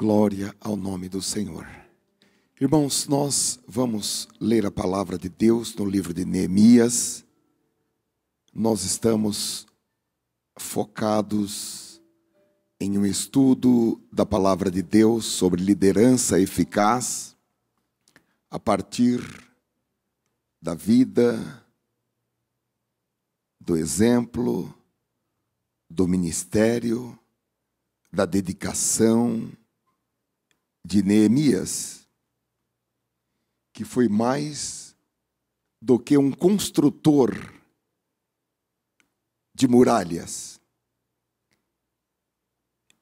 Glória ao nome do Senhor. Irmãos, nós vamos ler a palavra de Deus no livro de Neemias. Nós estamos focados em um estudo da palavra de Deus sobre liderança eficaz, a partir da vida, do exemplo, do ministério, da dedicação de Neemias, que foi mais do que um construtor de muralhas.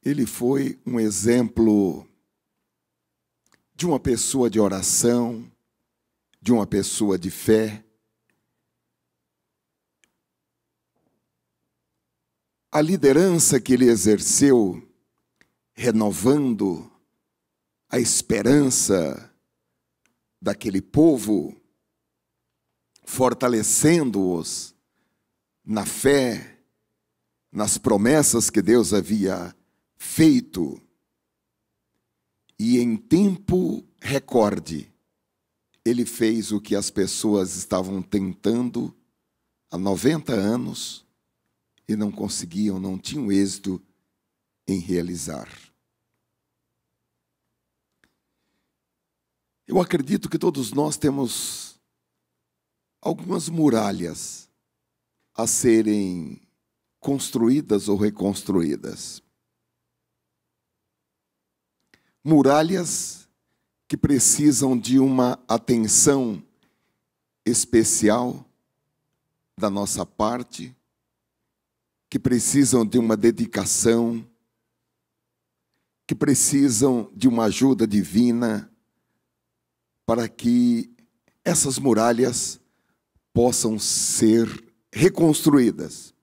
Ele foi um exemplo de uma pessoa de oração, de uma pessoa de fé. A liderança que ele exerceu, renovando a esperança daquele povo, fortalecendo-os na fé, nas promessas que Deus havia feito. E em tempo recorde, ele fez o que as pessoas estavam tentando há 90 anos e não conseguiam, não tinham êxito em realizar. Eu acredito que todos nós temos algumas muralhas a serem construídas ou reconstruídas. Muralhas que precisam de uma atenção especial da nossa parte, que precisam de uma dedicação, que precisam de uma ajuda divina, para que essas muralhas possam ser reconstruídas.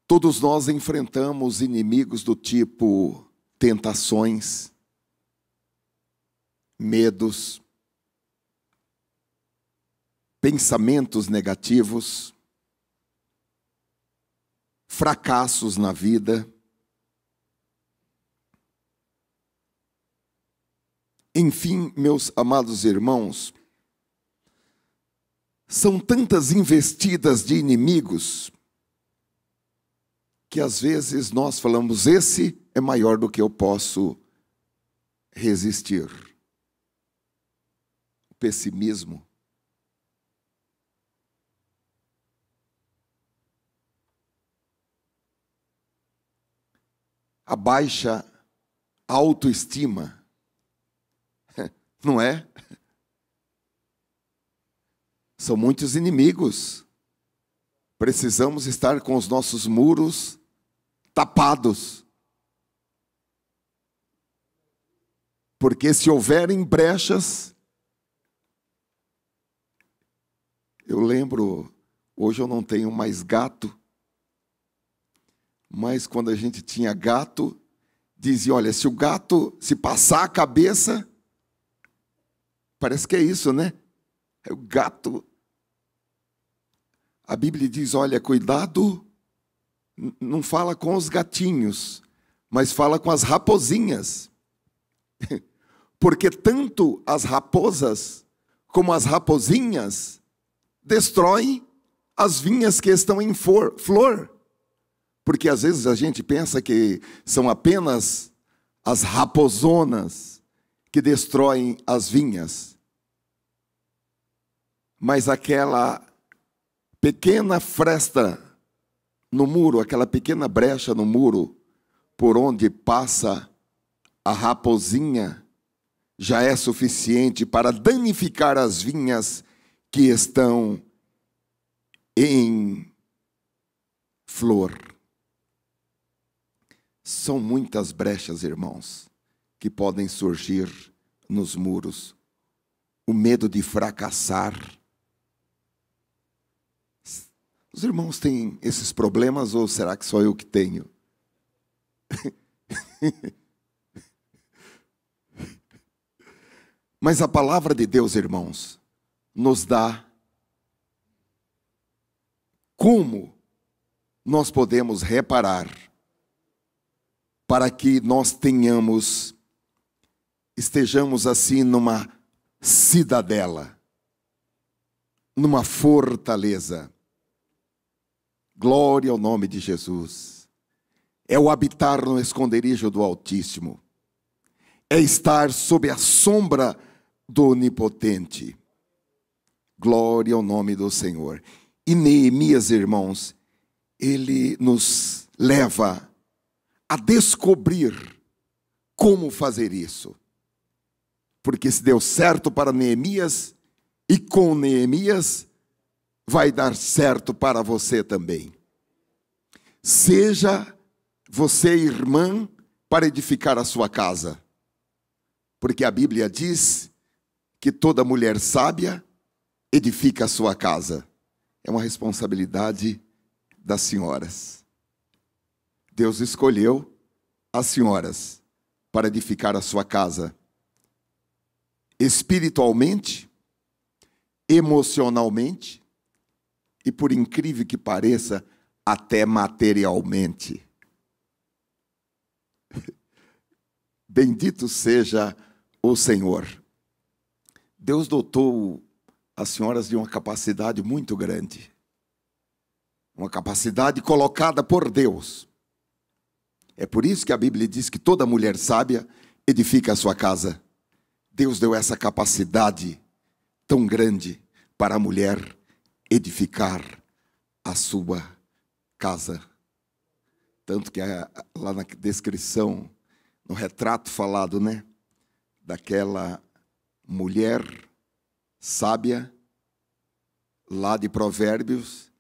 Todos nós enfrentamos inimigos do tipo tentações, medos, pensamentos negativos, fracassos na vida. Enfim, meus amados irmãos, são tantas investidas de inimigos que às vezes nós falamos, esse é maior do que eu posso resistir. O pessimismo, a baixa autoestima, não é? São muitos inimigos. Precisamos estar com os nossos muros tapados. Porque se houverem brechas, eu lembro, hoje eu não tenho mais gato, mas quando a gente tinha gato, dizia, olha, se o gato se passar a cabeça, parece que é isso, né? O gato. A Bíblia diz, olha, cuidado, não fala com os gatinhos, mas fala com as raposinhas. Porque tanto as raposas como as raposinhas destroem as vinhas que estão em flor. Porque às vezes a gente pensa que são apenas as raposonas que destroem as vinhas. Mas aquela pequena fresta no muro, aquela pequena brecha no muro, por onde passa a raposinha, já é suficiente para danificar as vinhas que estão em flor. São muitas brechas, irmãos, que podem surgir nos muros. O medo de fracassar. Os irmãos têm esses problemas ou será que só eu que tenho? Mas a palavra de Deus, irmãos, nos dá como nós podemos reparar para que nós estejamos assim numa cidadela, numa fortaleza. Glória ao nome de Jesus. É o habitar no esconderijo do Altíssimo. É estar sob a sombra do Onipotente. Glória ao nome do Senhor. E Neemias, irmãos, ele nos leva a descobrir como fazer isso. Porque se deu certo para Neemias, e com Neemias vai dar certo para você também. Seja você irmã para edificar a sua casa. Porque a Bíblia diz que toda mulher sábia edifica a sua casa. É uma responsabilidade das senhoras. Deus escolheu as senhoras para edificar a sua casa. Espiritualmente, emocionalmente e, por incrível que pareça, até materialmente. Bendito seja o Senhor. Deus dotou as senhoras de uma capacidade muito grande. Uma capacidade colocada por Deus. É por isso que a Bíblia diz que toda mulher sábia edifica a sua casa. Deus deu essa capacidade tão grande para a mulher edificar a sua casa. Tanto que lá na descrição, no retrato falado, né, daquela mulher sábia, lá de Provérbios,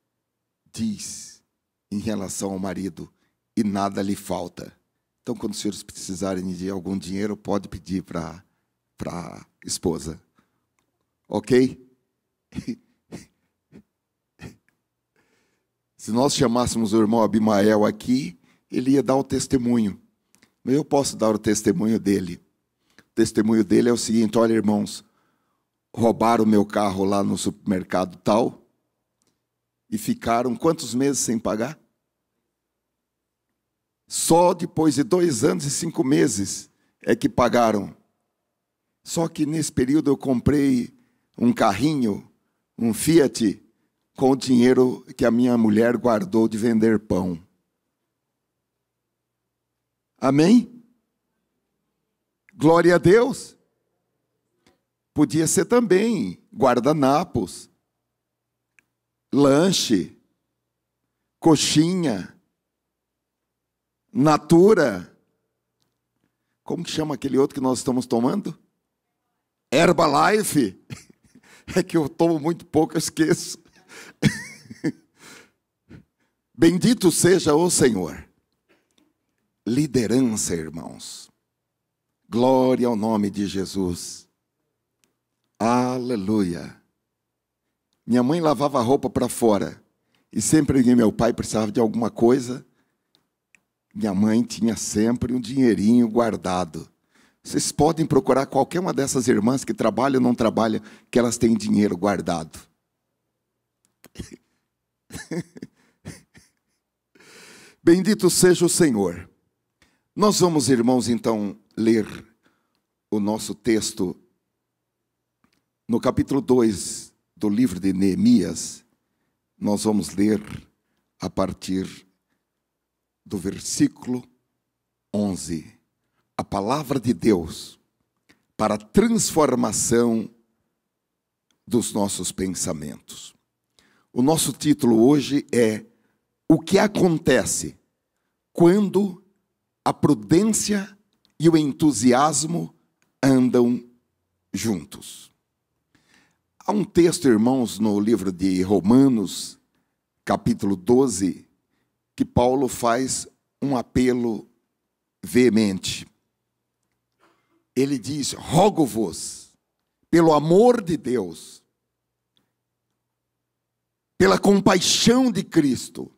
diz em relação ao marido, e nada lhe falta. Então, quando os senhores precisarem de algum dinheiro, pode pedir para a esposa. Ok? Se nós chamássemos o irmão Abimael aqui, ele ia dar o testemunho. Mas eu posso dar o testemunho dele. O testemunho dele é o seguinte: olha, irmãos, roubaram o meu carro lá no supermercado tal e ficaram quantos meses sem pagar? Só depois de 2 anos e 5 meses é que pagaram. Só que nesse período eu comprei um carrinho, um Fiat, com o dinheiro que a minha mulher guardou de vender pão. Amém? Glória a Deus. Podia ser também guardanapos, lanche, coxinha, Natura. Como que chama aquele outro que nós estamos tomando? Herbalife. É que eu tomo muito pouco, eu esqueço. Bendito seja o Senhor. Liderança, irmãos. Glória ao nome de Jesus. Aleluia. Minha mãe lavava a roupa para fora. E sempre que meu pai precisava de alguma coisa, minha mãe tinha sempre um dinheirinho guardado. Vocês podem procurar qualquer uma dessas irmãs que trabalham ou não trabalham, que elas têm dinheiro guardado. Bendito seja o Senhor. Nós vamos, irmãos, então, ler o nosso texto no capítulo 2 do livro de Neemias. Nós vamos ler a partir do versículo 11. A palavra de Deus para a transformação dos nossos pensamentos. O nosso título hoje é: o que acontece quando a prudência e o entusiasmo andam juntos? Há um texto, irmãos, no livro de Romanos, capítulo 12, que Paulo faz um apelo veemente. Ele diz: rogo-vos, pelo amor de Deus, pela compaixão de Cristo,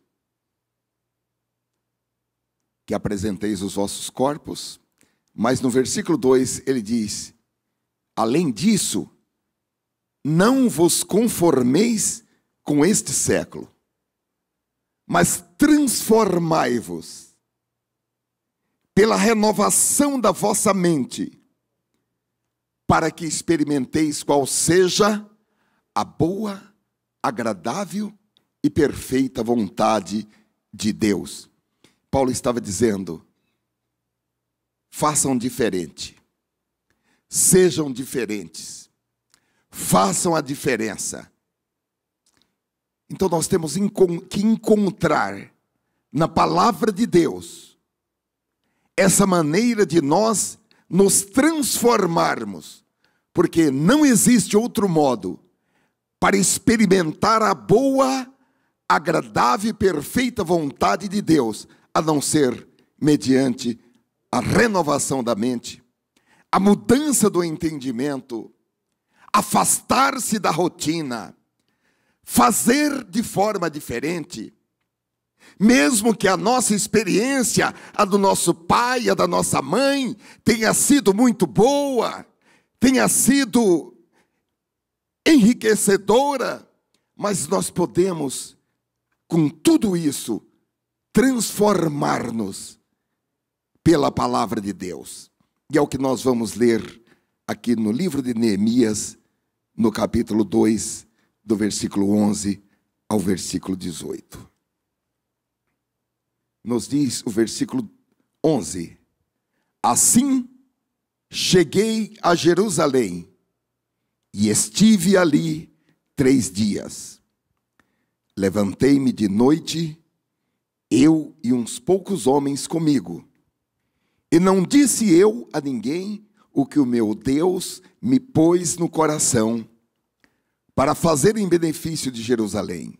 que apresenteis os vossos corpos. Mas no versículo 2 ele diz: além disso, não vos conformeis com este século, mas transformai-vos pela renovação da vossa mente, para que experimenteis qual seja a boa, agradável e perfeita vontade de Deus. Paulo estava dizendo: façam diferente, sejam diferentes, façam a diferença. Então nós temos que encontrar na palavra de Deus essa maneira de nós nos transformarmos, porque não existe outro modo para experimentar a boa, agradável e perfeita vontade de Deus, a não ser mediante a renovação da mente, a mudança do entendimento, afastar-se da rotina, fazer de forma diferente. Mesmo que a nossa experiência, a do nosso pai, a da nossa mãe, tenha sido muito boa, tenha sido enriquecedora, mas nós podemos, com tudo isso, transformar-nos pela palavra de Deus. E é o que nós vamos ler aqui no livro de Neemias, no capítulo 2, do versículo 11 ao versículo 18. Nos diz o versículo 11: assim cheguei a Jerusalém e estive ali 3 dias. Levantei-me de noite, eu e uns poucos homens comigo, e não disse eu a ninguém o que o meu Deus me pôs no coração para fazer em benefício de Jerusalém.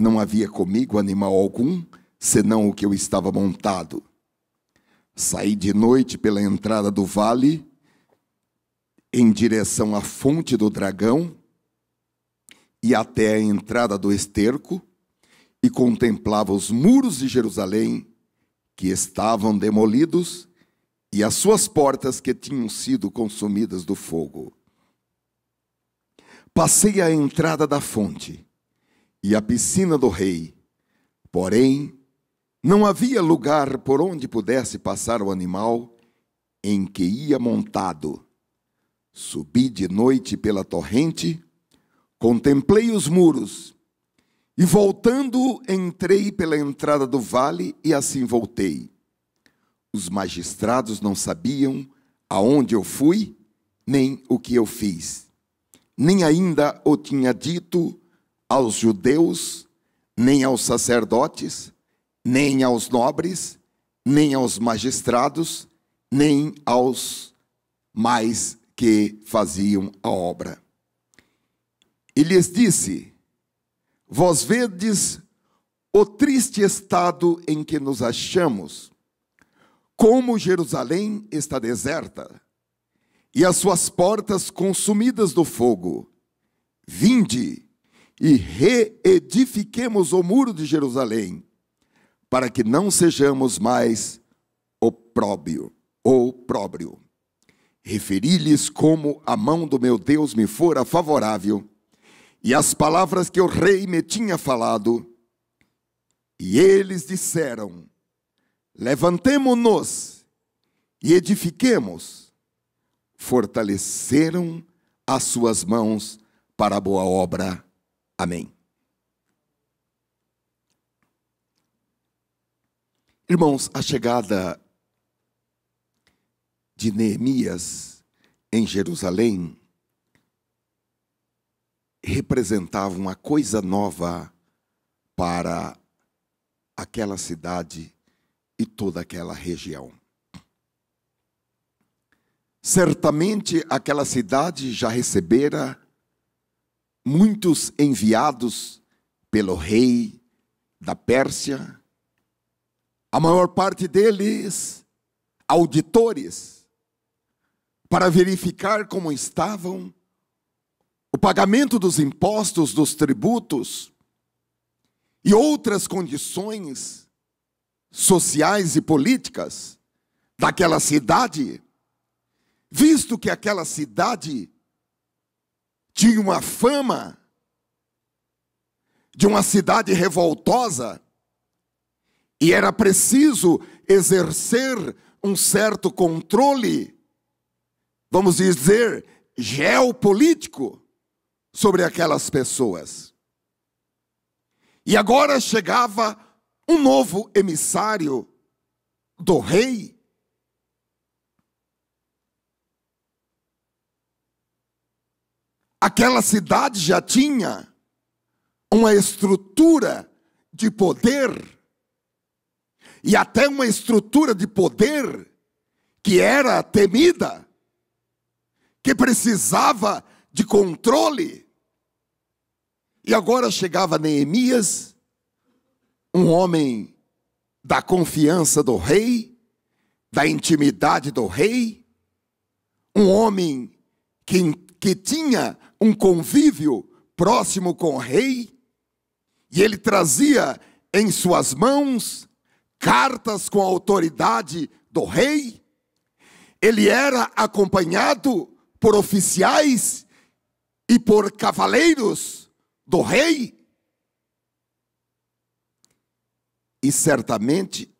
Não havia comigo animal algum, senão o que eu estava montado. Saí de noite pela entrada do vale, em direção à fonte do dragão, e até a entrada do esterco, e contemplava os muros de Jerusalém, que estavam demolidos, e as suas portas que tinham sido consumidas do fogo. Passei a entrada da fonte e a piscina do rei, porém, não havia lugar por onde pudesse passar o animal em que ia montado. Subi de noite pela torrente, contemplei os muros, e voltando entrei pela entrada do vale e assim voltei. Os magistrados não sabiam aonde eu fui, nem o que eu fiz. Nem ainda o tinha dito aos judeus, nem aos sacerdotes, nem aos nobres, nem aos magistrados, nem aos mais que faziam a obra. E lhes disse: vós vedes o triste estado em que nos achamos, como Jerusalém está deserta, e as suas portas consumidas do fogo. Vinde e reedifiquemos o muro de Jerusalém, para que não sejamos mais opróbrio. Referi-lhes como a mão do meu Deus me fora favorável, e as palavras que o rei me tinha falado. E eles disseram: levantemo-nos e edifiquemos. Fortaleceram as suas mãos para a boa obra. Amém. Irmãos, a chegada de Neemias em Jerusalém representava uma coisa nova para aquela cidade e toda aquela região. Certamente aquela cidade já recebera muitos enviados pelo rei da Pérsia, a maior parte deles auditores, para verificar como estavam o pagamento dos impostos, dos tributos e outras condições sociais e políticas daquela cidade, visto que aquela cidade tinha uma fama de uma cidade revoltosa, e era preciso exercer um certo controle, vamos dizer, geopolítico, sobre aquelas pessoas. E agora chegava um novo emissário do rei. Aquela cidade já tinha uma estrutura de poder, e até uma estrutura de poder que era temida, que precisava de controle. E agora chegava Neemias, um homem da confiança do rei, da intimidade do rei, um homem que tinha um convívio próximo com o rei, e ele trazia em suas mãos cartas com a autoridade do rei. Ele era acompanhado por oficiais e por cavaleiros do rei. E certamente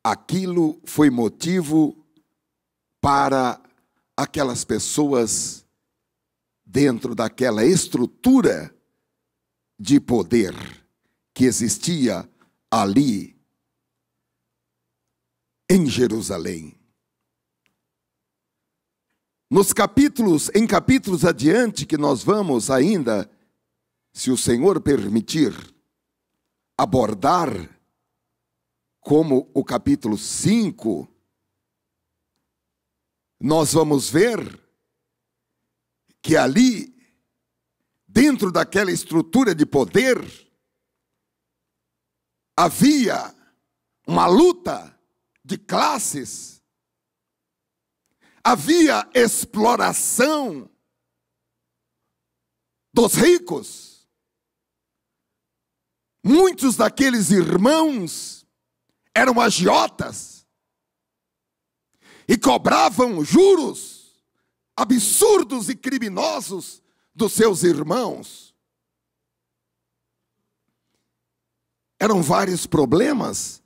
aquilo foi motivo para aquelas pessoas dentro daquela estrutura de poder que existia ali em Jerusalém. Em capítulos adiante, que nós vamos ainda, se o Senhor permitir, abordar, como o capítulo 5, nós vamos ver que ali, dentro daquela estrutura de poder, havia uma luta de classes, havia exploração dos ricos. Muitos daqueles irmãos eram agiotas e cobravam juros absurdos e criminosos dos seus irmãos. Eram vários problemas.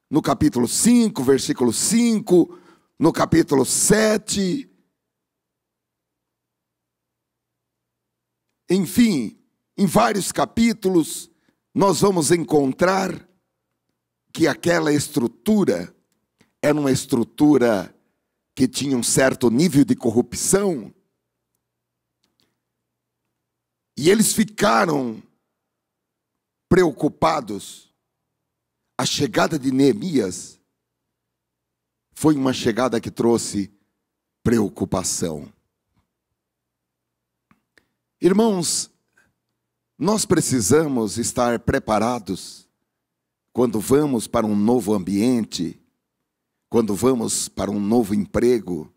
No capítulo 5, versículo 5, no capítulo 7. Enfim, em vários capítulos, nós vamos encontrar que aquela estrutura era uma estrutura que tinha um certo nível de corrupção. E eles ficaram preocupados. A chegada de Neemias foi uma chegada que trouxe preocupação. Irmãos, nós precisamos estar preparados quando vamos para um novo ambiente, quando vamos para um novo emprego,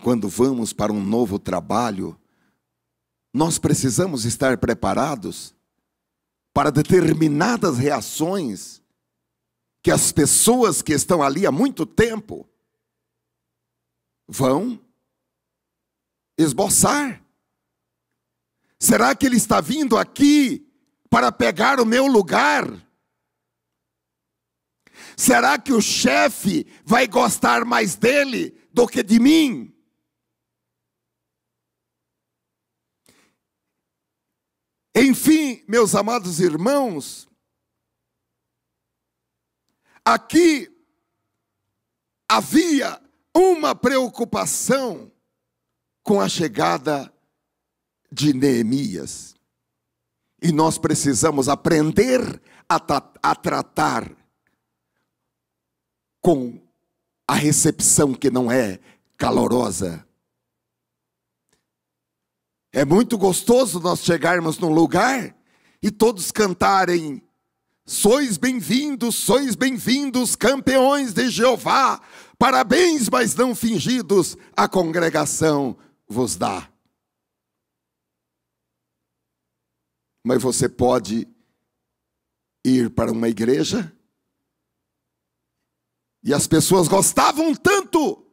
quando vamos para um novo trabalho. Nós precisamos estar preparados para determinadas reações que as pessoas que estão ali há muito tempo vão esboçar. Será que ele está vindo aqui para pegar o meu lugar? Será que o chefe vai gostar mais dele do que de mim? Enfim, meus amados irmãos, aqui havia uma preocupação com a chegada de Neemias. E nós precisamos aprender a tratar com a recepção que não é calorosa. É muito gostoso nós chegarmos num lugar e todos cantarem: sois bem-vindos, campeões de Jeová, parabéns, mas não fingidos, a congregação vos dá. Mas você pode ir para uma igreja e as pessoas gostavam tanto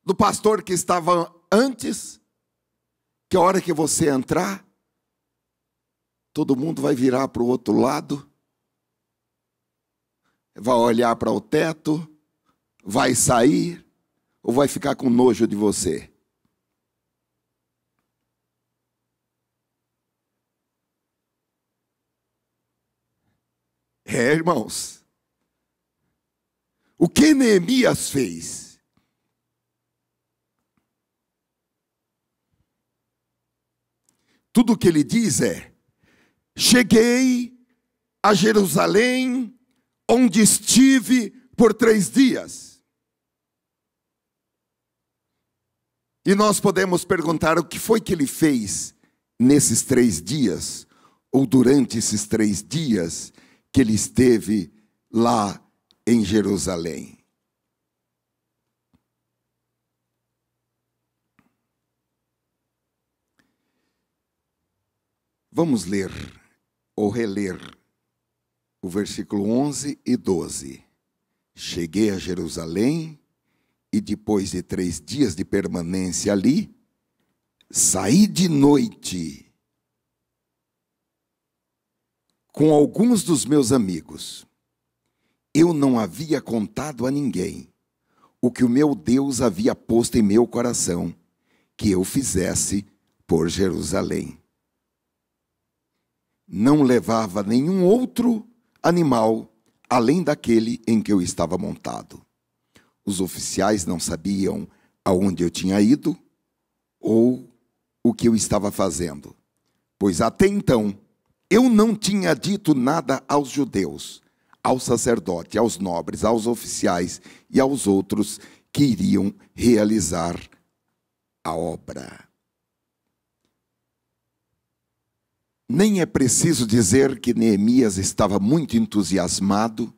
do pastor que estava antes, que a hora que você entrar, todo mundo vai virar para o outro lado, vai olhar para o teto, vai sair ou vai ficar com nojo de você? Irmãos, o que Neemias fez? Tudo o que ele diz é: cheguei a Jerusalém, onde estive por 3 dias. E nós podemos perguntar o que foi que ele fez nesses 3 dias, ou durante esses 3 dias que ele esteve lá em Jerusalém. Vamos ler ou reler o versículo 11 e 12. Cheguei a Jerusalém e depois de 3 dias de permanência ali, saí de noite com alguns dos meus amigos. Eu não havia contado a ninguém o que o meu Deus havia posto em meu coração que eu fizesse por Jerusalém. Não levava nenhum outro animal além daquele em que eu estava montado. Os oficiais não sabiam aonde eu tinha ido ou o que eu estava fazendo, pois até então eu não tinha dito nada aos judeus, ao sacerdote, aos nobres, aos oficiais e aos outros que iriam realizar a obra. Nem é preciso dizer que Neemias estava muito entusiasmado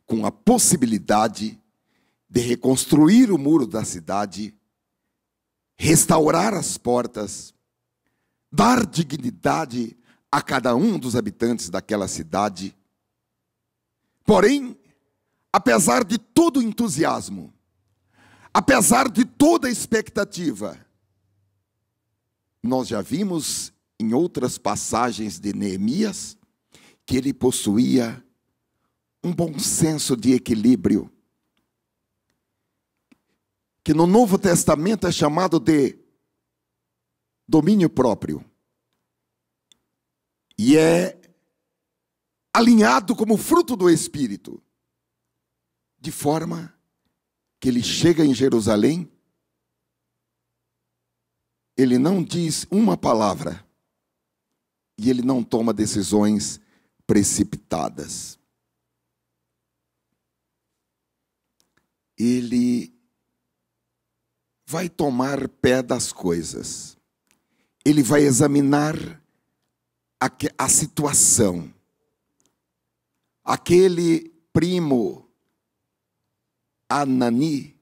com a possibilidade de reconstruir o muro da cidade, restaurar as portas, dar dignidade a cada um dos habitantes daquela cidade. Porém, apesar de todo o entusiasmo, apesar de toda a expectativa, nós já vimos em outras passagens de Neemias que ele possuía um bom senso de equilíbrio, que no Novo Testamento é chamado de domínio próprio, e é alinhado como fruto do Espírito, de forma que ele chega em Jerusalém, ele não diz uma palavra, e ele não toma decisões precipitadas. Ele vai tomar pé das coisas. Ele vai examinar a situação. Aquele primo Anani,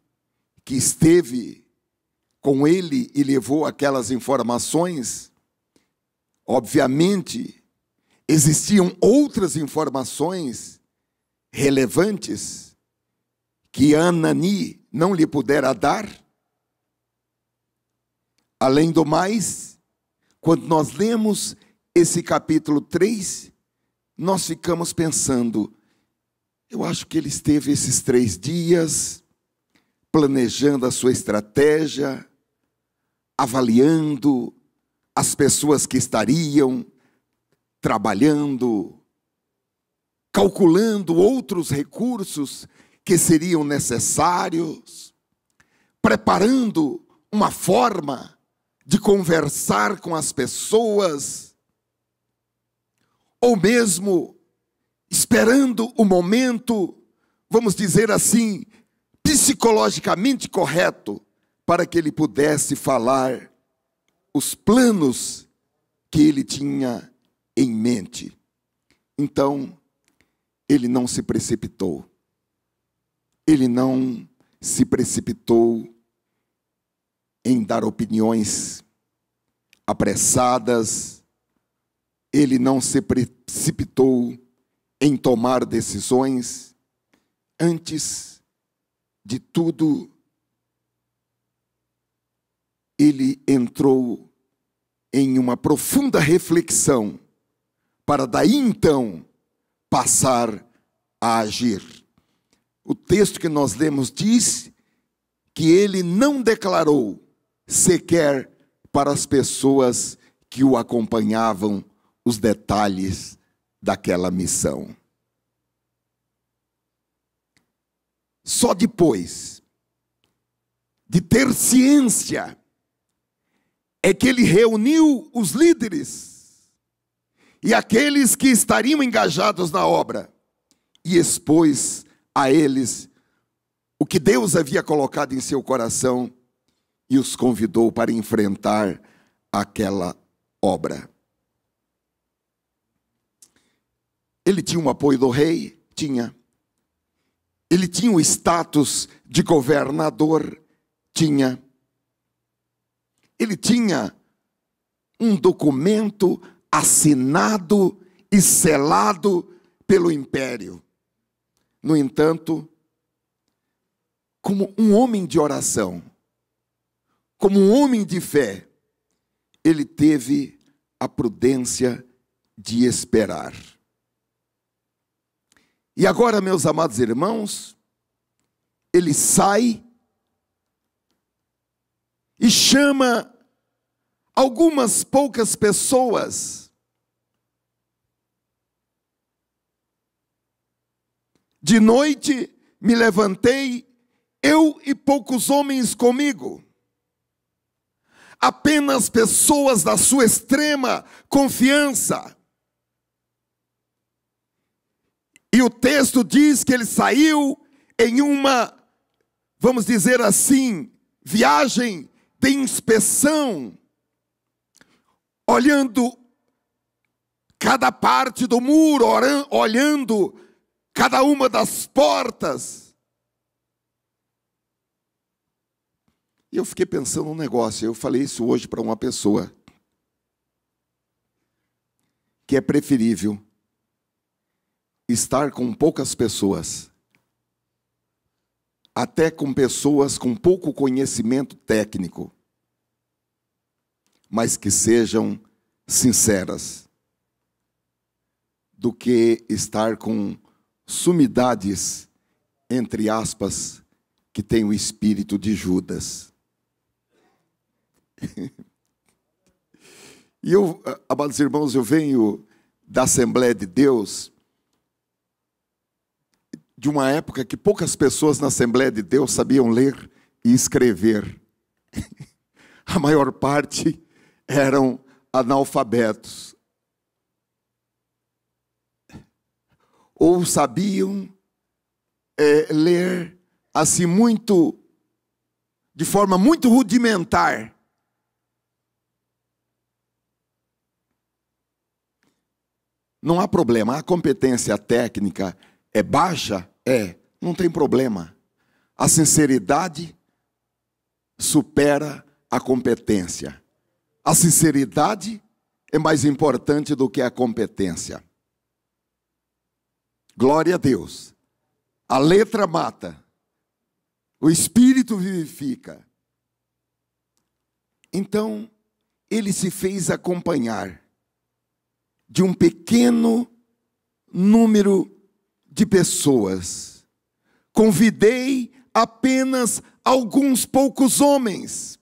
que esteve com ele e levou aquelas informações, obviamente, existiam outras informações relevantes que Anani não lhe pudera dar. Além do mais, quando nós lemos esse capítulo 3, nós ficamos pensando, eu acho que ele esteve esses 3 dias planejando a sua estratégia, avaliando as pessoas que estariam trabalhando, calculando outros recursos que seriam necessários, preparando uma forma de conversar com as pessoas, ou mesmo esperando o momento, vamos dizer assim, psicologicamente correto, para que ele pudesse falar os planos que ele tinha em mente. Então, ele não se precipitou. Ele não se precipitou em dar opiniões apressadas. Ele não se precipitou em tomar decisões. Antes de tudo, ele entrou em uma profunda reflexão para daí então passar a agir. O texto que nós lemos diz que ele não declarou sequer para as pessoas que o acompanhavam os detalhes daquela missão. Só depois de ter ciência é que ele reuniu os líderes e aqueles que estariam engajados na obra e expôs a eles o que Deus havia colocado em seu coração e os convidou para enfrentar aquela obra. Ele tinha o apoio do rei? Tinha. Ele tinha o status de governador? Tinha. Ele tinha um documento assinado e selado pelo império. No entanto, como um homem de oração, como um homem de fé, ele teve a prudência de esperar. E agora, meus amados irmãos, ele sai e chama algumas poucas pessoas. De noite me levantei, eu e poucos homens comigo. Apenas pessoas da sua extrema confiança. E o texto diz que ele saiu em uma, vamos dizer assim, viagem de inspeção, olhando cada parte do muro, olhando cada uma das portas. E eu fiquei pensando um negócio, eu falei isso hoje para uma pessoa, que é preferível estar com poucas pessoas, até com pessoas com pouco conhecimento técnico, mas que sejam sinceras, do que estar com sumidades, entre aspas, que tem o espírito de Judas. E eu, amados irmãos, eu venho da Assembleia de Deus, de uma época que poucas pessoas na Assembleia de Deus sabiam ler e escrever. A maior parte eram analfabetos. Ou sabiam ler assim de forma muito rudimentar. Não há problema, a competência técnica é baixa? Não tem problema. A sinceridade supera a competência. A sinceridade é mais importante do que a competência. Glória a Deus. A letra mata, o espírito vivifica. Então, ele se fez acompanhar de um pequeno número de pessoas. Convidei apenas alguns poucos homens.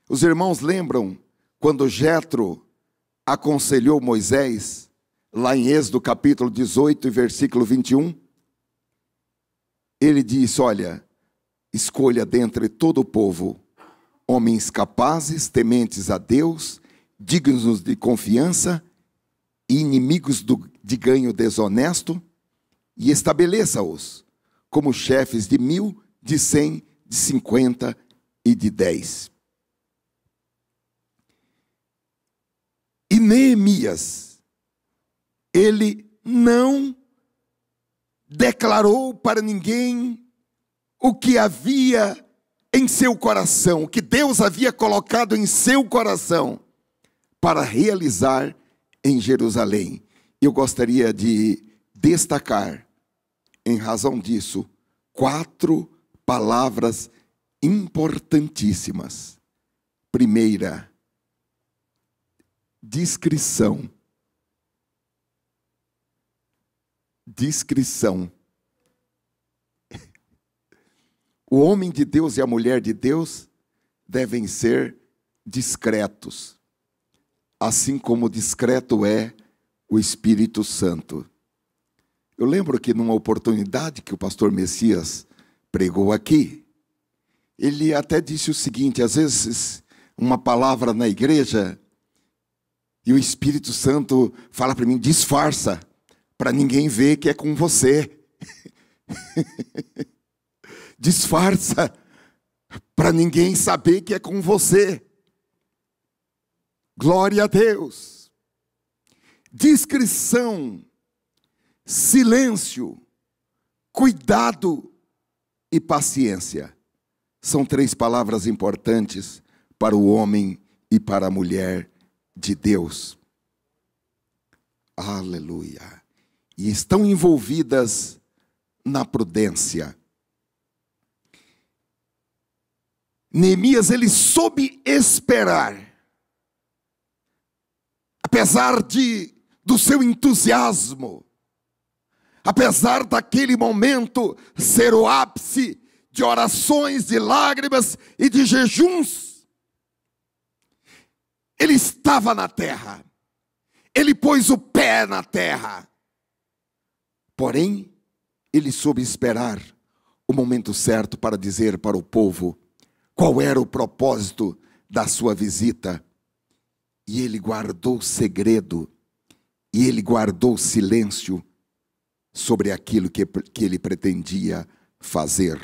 Os irmãos lembram quando Jetro aconselhou Moisés, lá em Êxodo capítulo 18, versículo 21? Ele disse, olha, escolha dentre todo o povo homens capazes, tementes a Deus, dignos de confiança e inimigos de ganho desonesto, e estabeleça-os como chefes de 1.000, de 100, de 50 e de 10. E Neemias, ele não declarou para ninguém o que havia em seu coração, o que Deus havia colocado em seu coração para realizar em Jerusalém. Eu gostaria de destacar, em razão disso, 4 palavras importantíssimas. Primeira, discrição. Discrição. O homem de Deus e a mulher de Deus devem ser discretos, assim como discreto é o Espírito Santo. Eu lembro que numa oportunidade que o pastor Messias pregou aqui, ele até disse o seguinte: às vezes uma palavra na igreja e o Espírito Santo fala para mim: disfarça, para ninguém ver que é com você. Disfarça, para ninguém saber que é com você. Glória a Deus. Discrição, silêncio, cuidado e paciência. São 3 palavras importantes para o homem e para a mulher de Deus. Aleluia. E estão envolvidas na prudência. Neemias, ele soube esperar. Apesar do seu entusiasmo, apesar daquele momento ser o ápice de orações, de lágrimas e de jejuns, ele estava na terra, ele pôs o pé na terra, porém, ele soube esperar o momento certo para dizer para o povo qual era o propósito da sua visita. E ele guardou segredo, e ele guardou silêncio sobre aquilo que ele pretendia fazer.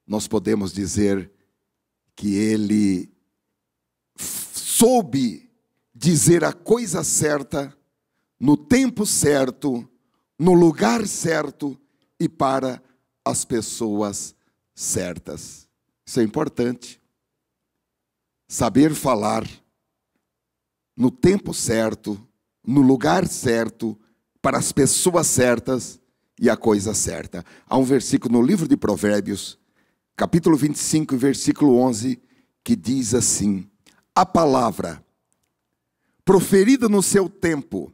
Nós podemos dizer que ele soube dizer a coisa certa, no tempo certo, no lugar certo e para as pessoas certas. Isso é importante. Saber falar no tempo certo, no lugar certo, para as pessoas certas e a coisa certa. Há um versículo no livro de Provérbios, capítulo 25, versículo 11, que diz assim: a palavra proferida no seu tempo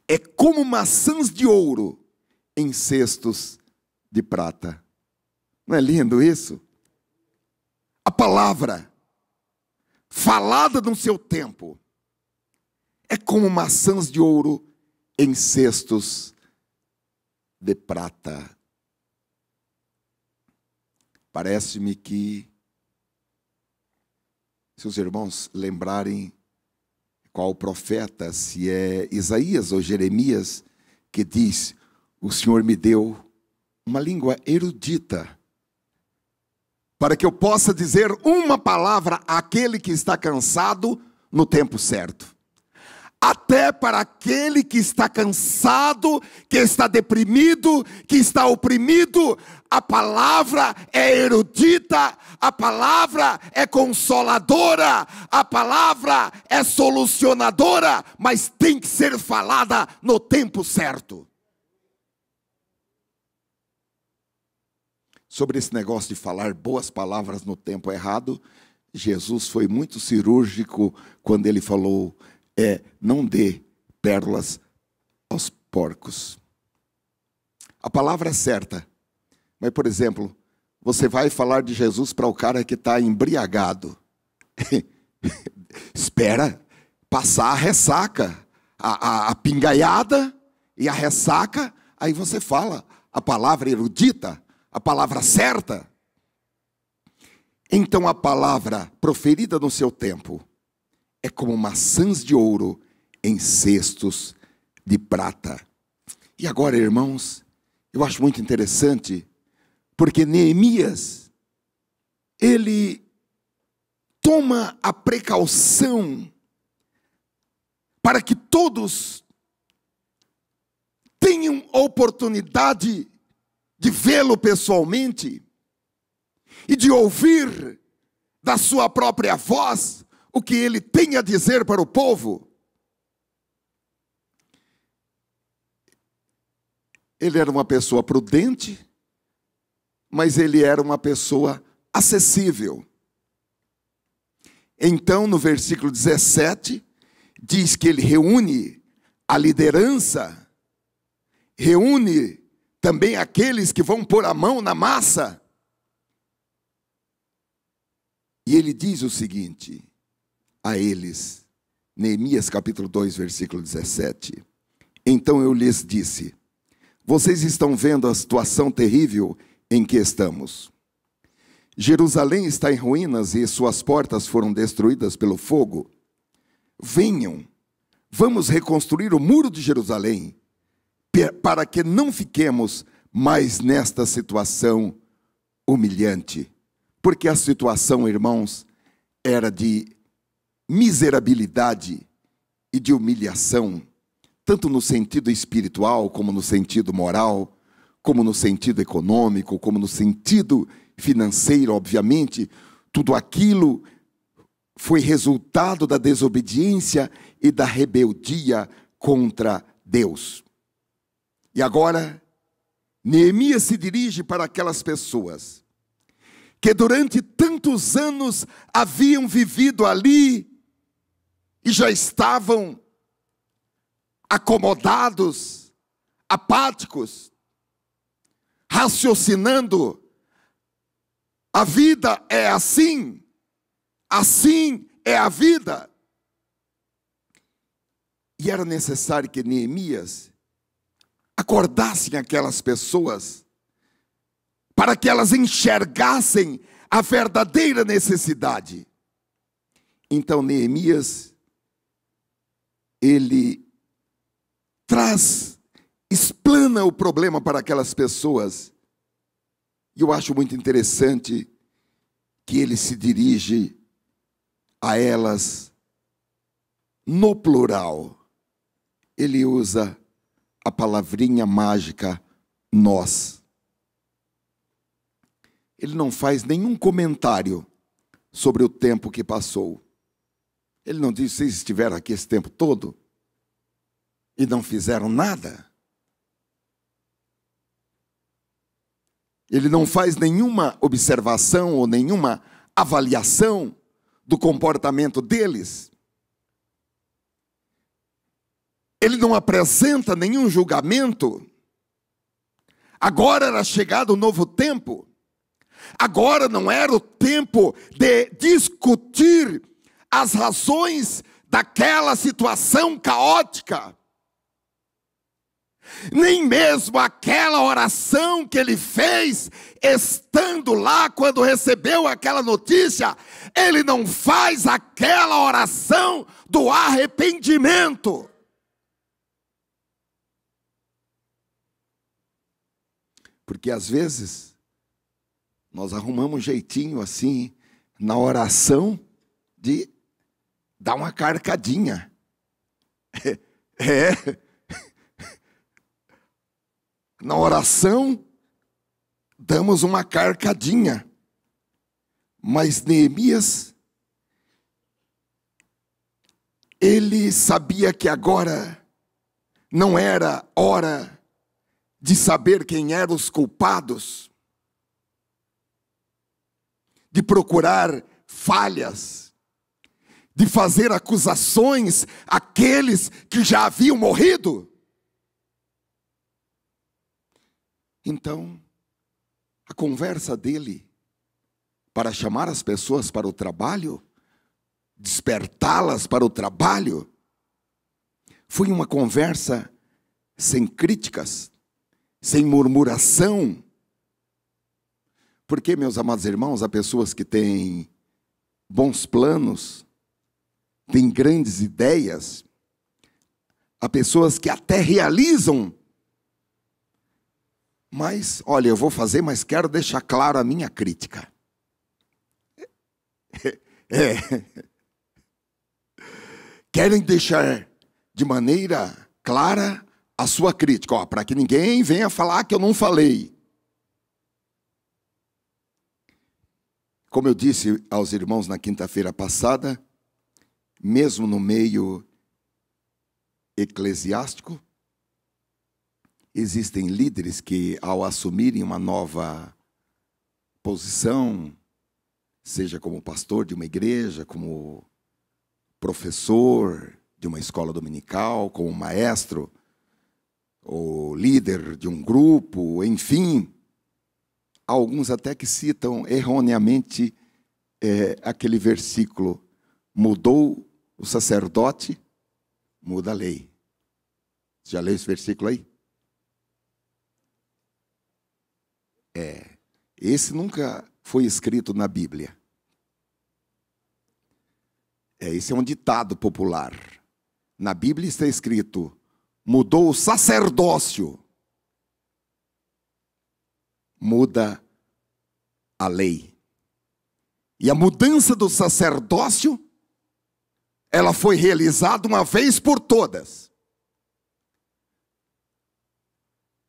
é como maçãs de ouro em cestos de prata. Não é lindo isso? A palavra falada no seu tempo é como maçãs de ouro em cestos de prata. Parece-me que, se os irmãos lembrarem qual profeta, se é Isaías ou Jeremias, que diz: o Senhor me deu uma língua erudita, para que eu possa dizer uma palavra àquele que está cansado no tempo certo. Até para aquele que está cansado, que está deprimido, que está oprimido, a palavra é erudita, a palavra é consoladora, a palavra é solucionadora, mas tem que ser falada no tempo certo. Sobre esse negócio de falar boas palavras no tempo errado, Jesus foi muito cirúrgico quando ele falou: não dê pérolas aos porcos. A palavra é certa, mas, por exemplo, você vai falar de Jesus para o cara que está embriagado. Espera passar a ressaca, a pingaiada e a ressaca, aí você fala a palavra erudita, a palavra certa. Então a palavra proferida no seu tempo é como maçãs de ouro em cestos de prata. E agora, irmãos, eu acho muito interessante, porque Neemias, ele toma a precaução para que todos tenham a oportunidade de vê-lo pessoalmente e de ouvir da sua própria voz o que ele tem a dizer para o povo. Ele era uma pessoa prudente, mas ele era uma pessoa acessível. Então, no versículo 17, diz que ele reúne a liderança, reúne também aqueles que vão pôr a mão na massa. E ele diz o seguinte a eles, Neemias capítulo 2, versículo 17. Então eu lhes disse: vocês estão vendo a situação terrível em que estamos. Jerusalém está em ruínas e suas portas foram destruídas pelo fogo. Venham, vamos reconstruir o muro de Jerusalém, para que não fiquemos mais nesta situação humilhante. Porque a situação, irmãos, era de miserabilidade e de humilhação, tanto no sentido espiritual, como no sentido moral, como no sentido econômico, como no sentido financeiro, obviamente. Tudo aquilo foi resultado da desobediência e da rebeldia contra Deus. E agora, Neemias se dirige para aquelas pessoas que durante tantos anos haviam vivido ali e já estavam acomodados, apáticos, raciocinando: a vida é assim, assim é a vida. E era necessário que Neemias acordasse aquelas pessoas, para que elas enxergassem a verdadeira necessidade. Então Neemias, ele explana o problema para aquelas pessoas. E eu acho muito interessante que ele se dirige a elas no plural. Ele usa a palavrinha mágica nós. Ele não faz nenhum comentário sobre o tempo que passou. Ele não diz: vocês estiveram aqui esse tempo todo e não fizeram nada. Ele não faz nenhuma observação ou nenhuma avaliação do comportamento deles. Ele não apresenta nenhum julgamento. Agora era chegado um novo tempo. Agora não era o tempo de discutir as razões daquela situação caótica. Nem mesmo aquela oração que ele fez, estando lá quando recebeu aquela notícia, ele não faz aquela oração do arrependimento. Porque às vezes nós arrumamos um jeitinho assim na oração de dar uma carcadinha. Na oração, damos uma carcadinha. Mas Neemias, ele sabia que agora não era hora de saber quem eram os culpados, de procurar falhas, de fazer acusações àqueles que já haviam morrido. Então, a conversa dele para chamar as pessoas para o trabalho, despertá-las para o trabalho, foi uma conversa sem críticas, sem murmuração. Porque, meus amados irmãos, há pessoas que têm bons planos, têm grandes ideias, há pessoas que até realizam. Mas, olha, eu vou fazer, mas quero deixar claro a minha crítica. Querem deixar de maneira clara a sua crítica, para que ninguém venha falar que eu não falei. Como eu disse aos irmãos na quinta-feira passada, mesmo no meio eclesiástico, existem líderes que, ao assumirem uma nova posição, seja como pastor de uma igreja, como professor de uma escola dominical, como maestro, ou líder de um grupo, enfim. Alguns até que citam erroneamente aquele versículo: mudou o sacerdote, muda a lei. Você já leu esse versículo aí? Esse nunca foi escrito na Bíblia. Esse é um ditado popular. Na Bíblia está escrito: mudou o sacerdócio, muda a lei. E a mudança do sacerdócio, ela foi realizada uma vez por todas.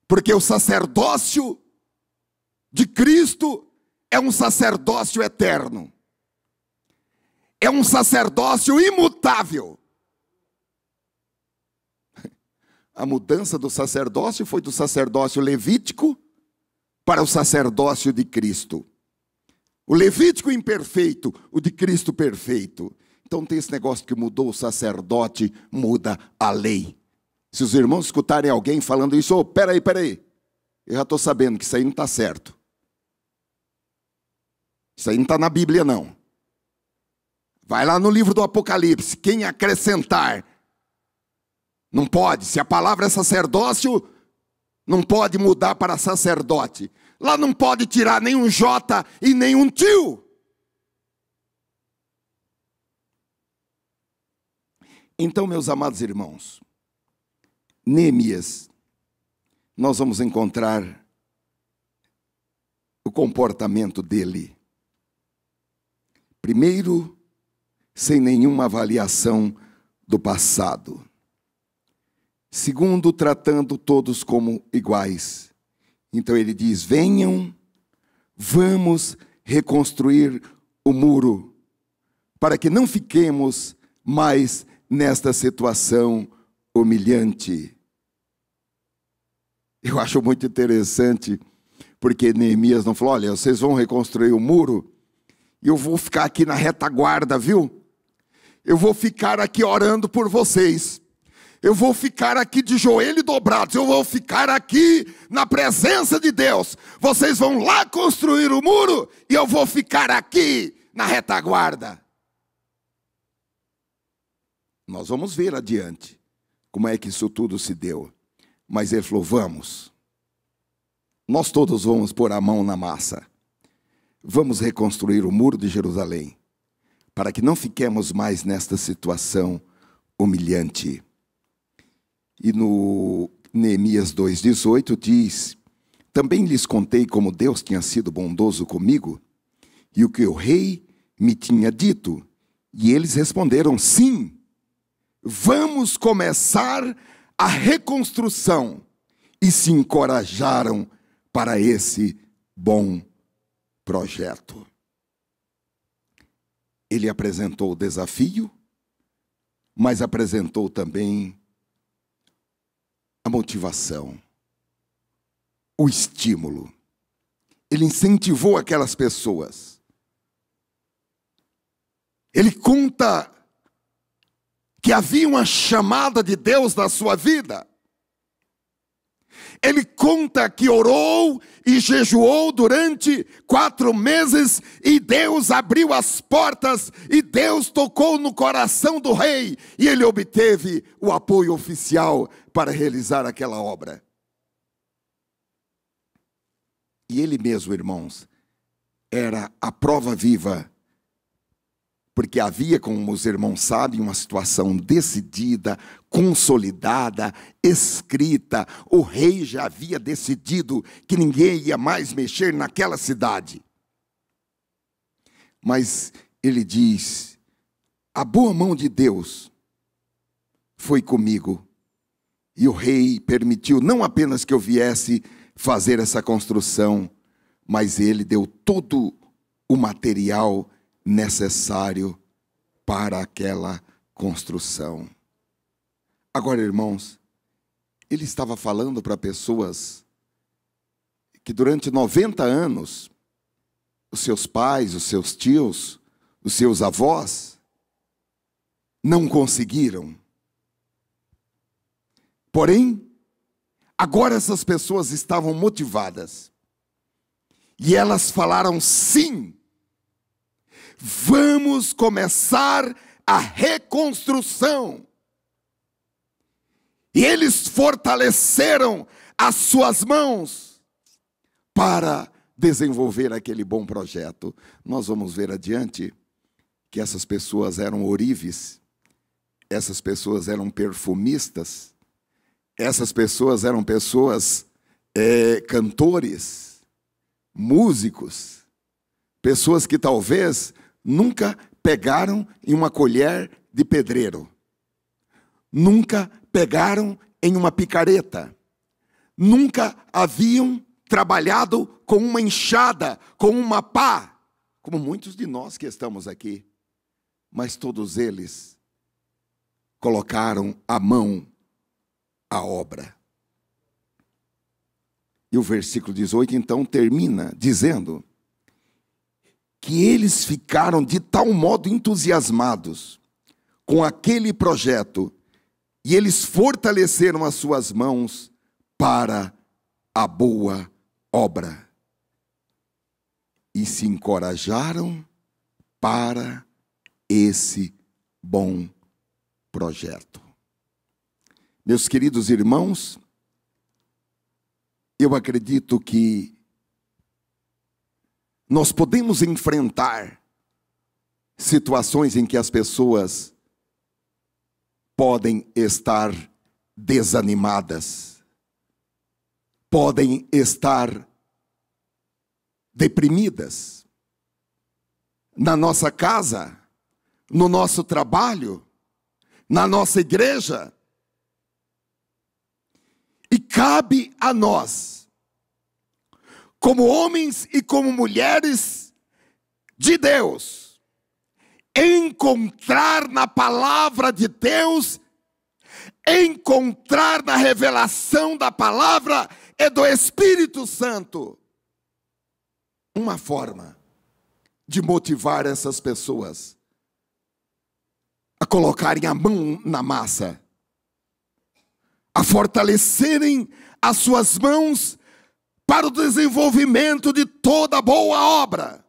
Porque o sacerdócio de Cristo é um sacerdócio eterno. É um sacerdócio imutável. A mudança do sacerdócio foi do sacerdócio levítico para o sacerdócio de Cristo. O levítico imperfeito, o de Cristo perfeito. Então tem esse negócio que mudou o sacerdote, muda a lei. Se os irmãos escutarem alguém falando isso, peraí, eu já estou sabendo que isso aí não está certo. Isso aí não está na Bíblia, não. Vai lá no livro do Apocalipse, quem acrescentar, não pode. Se a palavra é sacerdócio, não pode mudar para sacerdote. Lá não pode tirar nenhum J e nenhum tio. Então, meus amados irmãos, Neemias, nós vamos encontrar o comportamento dele. Primeiro, sem nenhuma avaliação do passado. Segundo, tratando todos como iguais. Então ele diz: venham, vamos reconstruir o muro, para que não fiquemos mais nesta situação humilhante. Eu acho muito interessante, porque Neemias não falou: olha, vocês vão reconstruir o muro, e eu vou ficar aqui na retaguarda, viu? Eu vou ficar aqui orando por vocês. Eu vou ficar aqui de joelho dobrados. Eu vou ficar aqui na presença de Deus. Vocês vão lá construir o muro e eu vou ficar aqui na retaguarda. Nós vamos ver adiante como é que isso tudo se deu. Mas ele falou: vamos. Nós todos vamos pôr a mão na massa. Vamos reconstruir o muro de Jerusalém, para que não fiquemos mais nesta situação humilhante. E no Neemias 2,18 diz: também lhes contei como Deus tinha sido bondoso comigo, e o que o rei me tinha dito. E eles responderam: sim, vamos começar a reconstrução. E se encorajaram para esse bom projeto. Ele apresentou o desafio, mas apresentou também a motivação, o estímulo. Ele incentivou aquelas pessoas. Ele conta que havia uma chamada de Deus na sua vida. Ele conta que orou e jejuou durante 4 meses e Deus abriu as portas e Deus tocou no coração do rei e ele obteve o apoio oficial para realizar aquela obra. E ele mesmo, irmãos, era a prova viva, porque havia, como os irmãos sabem, uma situação decidida, consolidada, escrita. O rei já havia decidido que ninguém ia mais mexer naquela cidade. Mas ele diz: a boa mão de Deus foi comigo. E o rei permitiu não apenas que eu viesse fazer essa construção, mas ele deu todo o material necessário para aquela construção. Agora, irmãos, ele estava falando para pessoas que durante 90 anos, os seus pais, os seus tios, os seus avós, não conseguiram. Porém, agora essas pessoas estavam motivadas. E elas falaram: sim, vamos começar a reconstrução. E eles fortaleceram as suas mãos para desenvolver aquele bom projeto. Nós vamos ver adiante que essas pessoas eram ourives, essas pessoas eram perfumistas, essas pessoas eram pessoas cantores, músicos, pessoas que talvez nunca pegaram em uma colher de pedreiro, nunca pegaram em uma picareta, nunca haviam trabalhado com uma enxada, com uma pá, como muitos de nós que estamos aqui. Mas todos eles colocaram a mão à obra. E o versículo 18 então termina dizendo que eles ficaram de tal modo entusiasmados com aquele projeto, e eles fortaleceram as suas mãos para a boa obra. E se encorajaram para esse bom projeto. Meus queridos irmãos, eu acredito que nós podemos enfrentar situações em que as pessoas podem estar desanimadas, podem estar deprimidas. Na nossa casa, no nosso trabalho, na nossa igreja. E cabe a nós, como homens e como mulheres de Deus, encontrar na palavra de Deus, encontrar na revelação da palavra e do Espírito Santo uma forma de motivar essas pessoas a colocarem a mão na massa, a fortalecerem as suas mãos para o desenvolvimento de toda boa obra.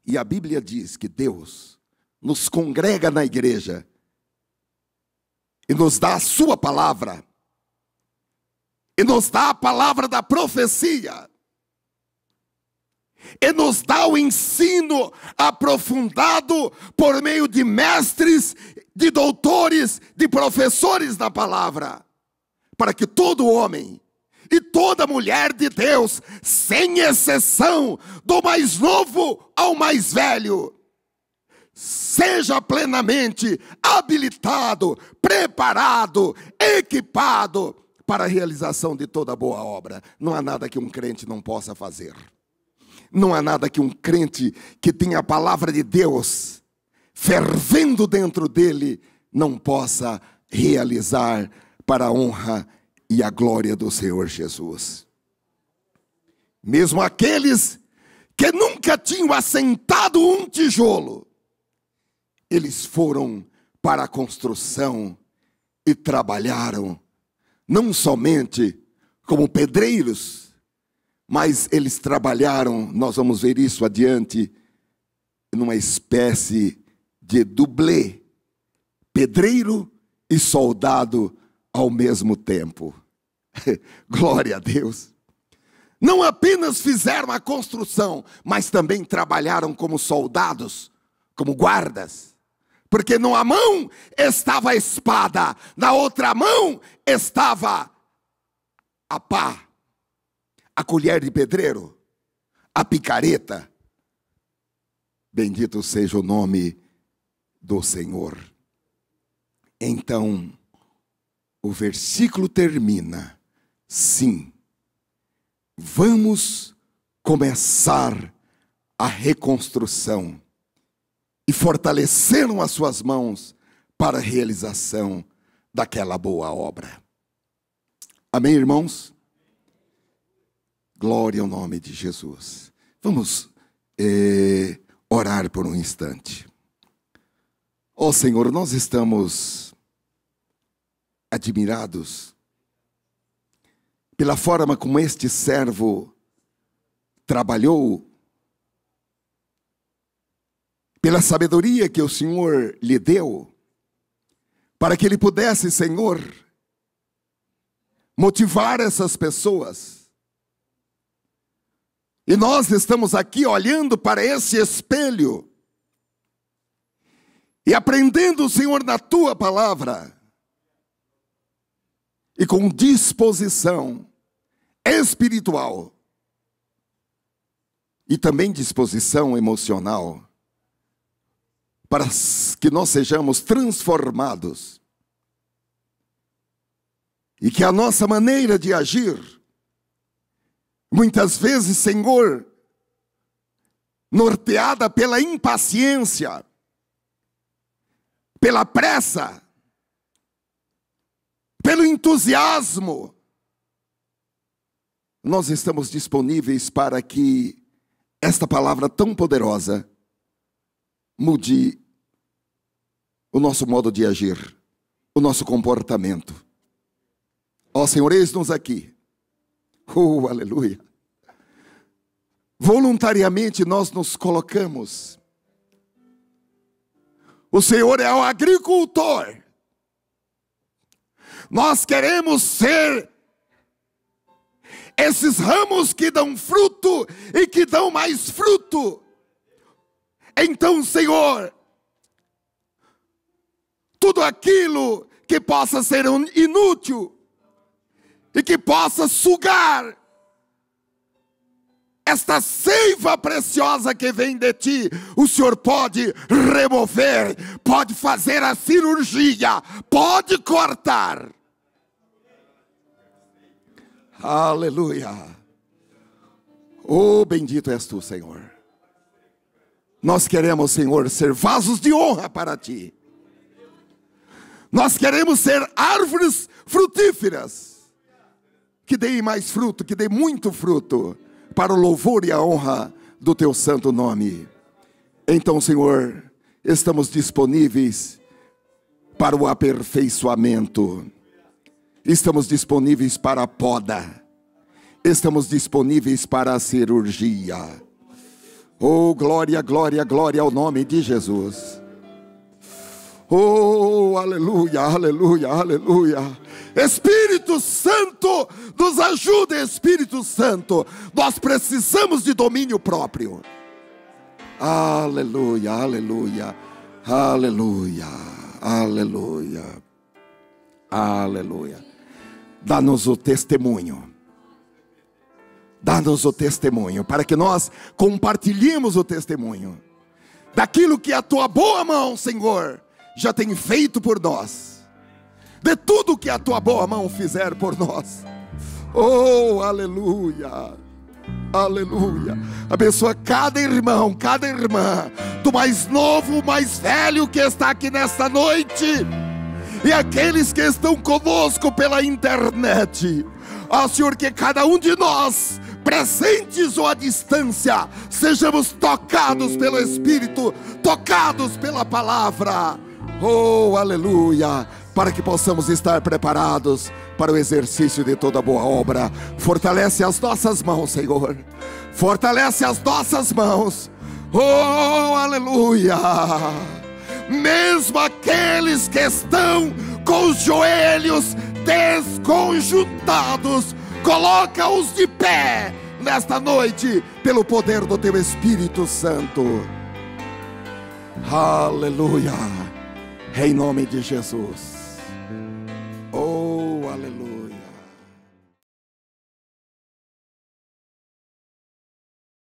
E a Bíblia diz que Deus nos congrega na igreja e nos dá a sua palavra, e nos dá a palavra da profecia, e nos dá o ensino aprofundado por meio de mestres, de doutores, de professores da palavra, para que todo homem e toda mulher de Deus, sem exceção, do mais novo ao mais velho, seja plenamente habilitado, preparado, equipado para a realização de toda boa obra. Não há nada que um crente não possa fazer. Não há nada que um crente que tenha a palavra de Deus fervendo dentro dele não possa realizar para a honra e a glória do Senhor Jesus. Mesmo aqueles que nunca tinham assentado um tijolo, eles foram para a construção e trabalharam, não somente como pedreiros, mas eles trabalharam, nós vamos ver isso adiante, numa espécie de dublê, pedreiro e soldado ao mesmo tempo. Glória a Deus. Não apenas fizeram a construção, mas também trabalharam como soldados, como guardas. Porque numa mão estava a espada, na outra mão estava a pá, a colher de pedreiro, a picareta. Bendito seja o nome do Senhor. Então, o versículo termina: sim, vamos começar a reconstrução. E fortaleceram as suas mãos para a realização daquela boa obra. Amém, irmãos? Glória ao nome de Jesus. Vamos orar por um instante. Ó Senhor, nós estamos admirados pela forma como este servo trabalhou, pela sabedoria que o Senhor lhe deu, para que ele pudesse, Senhor, motivar essas pessoas. E nós estamos aqui olhando para esse espelho e aprendendo, Senhor, na Tua palavra, e com disposição espiritual e também disposição emocional, para que nós sejamos transformados e que a nossa maneira de agir, muitas vezes, Senhor, norteada pela impaciência, pela pressa, pelo entusiasmo, nós estamos disponíveis para que esta palavra tão poderosa mude o nosso modo de agir, o nosso comportamento. Ó Senhor, eis-nos aqui. Aleluia. Voluntariamente nós nos colocamos. O Senhor é o agricultor. Nós queremos ser esses ramos que dão fruto e que dão mais fruto. Então, Senhor, tudo aquilo que possa ser inútil e que possa sugar esta seiva preciosa que vem de Ti, o Senhor pode remover, pode fazer a cirurgia, pode cortar. Aleluia. Oh, bendito és Tu, Senhor. Nós queremos, Senhor, ser vasos de honra para Ti. Nós queremos ser árvores frutíferas, que deem mais fruto, que deem muito fruto, para o louvor e a honra do Teu santo nome. Então, Senhor, estamos disponíveis para o aperfeiçoamento. Estamos disponíveis para a poda. Estamos disponíveis para a cirurgia. Oh, glória, glória, glória ao nome de Jesus. Oh, aleluia, aleluia, aleluia. Espírito Santo, nos ajude, Espírito Santo. Nós precisamos de domínio próprio. Aleluia, aleluia, aleluia, aleluia, aleluia. Dá-nos o testemunho. Dá-nos o testemunho, para que nós compartilhemos o testemunho daquilo que a Tua boa mão, Senhor, já tem feito por nós, de tudo que a Tua boa mão fizer por nós. Oh, aleluia, aleluia. Abençoa cada irmão, cada irmã, do mais novo, mais velho que está aqui nesta noite, e aqueles que estão conosco pela internet. Ó Senhor, que cada um de nós, presentes ou à distância, sejamos tocados pelo Espírito, tocados pela palavra. Oh, aleluia, para que possamos estar preparados para o exercício de toda boa obra. Fortalece as nossas mãos, Senhor. Fortalece as nossas mãos. Oh, aleluia. Mesmo aqueles que estão com os joelhos desconjuntados, coloca-os de pé nesta noite, pelo poder do Teu Espírito Santo. Aleluia. Em nome de Jesus.